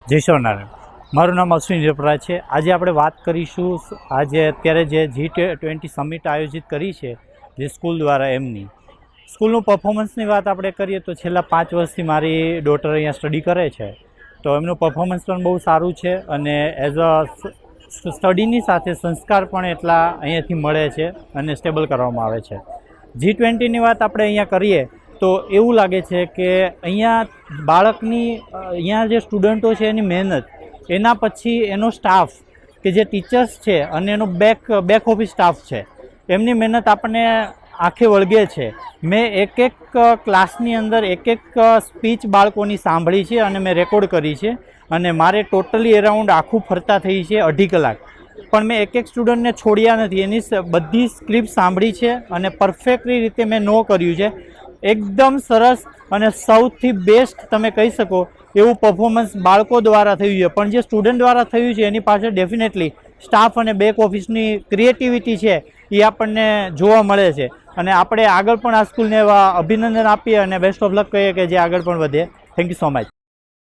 જય સ્વામિનારાયણ। મારું નામ અશ્વિન જપરા છે। આજે આપણે વાત કરીશું આજે અત્યારે જે G20 સમિટ આયોજિત કરી છે જે સ્કૂલ દ્વારા એમની સ્કૂલનું પરફોર્મન્સની વાત આપણે કરીએ તો છેલ્લા 5 વર્ષથી મારી ડોટર અહીંયા સ્ટડી કરે છે તો એમનું પરફોર્મન્સ પણ બહુ સારું છે અને એઝ અ સ્ટડીની સાથે સંસ્કાર પણ એટલા અહીંયાથી મળે છે અને સ્ટેબલ કરવામાં આવે છે। G20ની વાત આપણે અહીંયા કરીએ તો એવું લાગે છે કે અહીંયા બાળકની અહીંયા જે સ્ટુડન્ટો છે એની મહેનત એના પછી એનો સ્ટાફ કે જે ટીચર્સ છે અને એનો બેક ઓફિસ સ્ટાફ છે એમની મહેનત આપણને આંખે વળગે છે। મેં એક ક્લાસની અંદર એક સ્પીચ બાળકોની સાંભળી છે અને મેં રેકોર્ડ કરી છે અને મારે ટોટલી એરાઉન્ડ આખું ફરતા થઈ છે 2.5 કલાક, પણ મેં એક સ્ટુડન્ટને છોડ્યા નથી, એની બધી સ્ક્રિપ્ટ સાંભળી છે અને પરફેક્ટલી રીતે મેં નો કર્યું છે। એકદમ સરસ અને સૌથી બેસ્ટ તમે કહી શકો એવું પરફોર્મન્સ બાળકો દ્વારા થયું છે, પણ જે સ્ટુડન્ટ દ્વારા થયું છે એની પાછળ ડેફિનેટલી સ્ટાફ અને બેક ઓફિસની ક્રિએટિવિટી છે એ આપણને જોવા મળે છે અને આપણે આગળ પણ આ સ્કૂલને એવા અભિનંદન આપીએ અને બેસ્ટ ઓફ લક કહીએ કે જે આગળ પણ વધે। Thank you so much.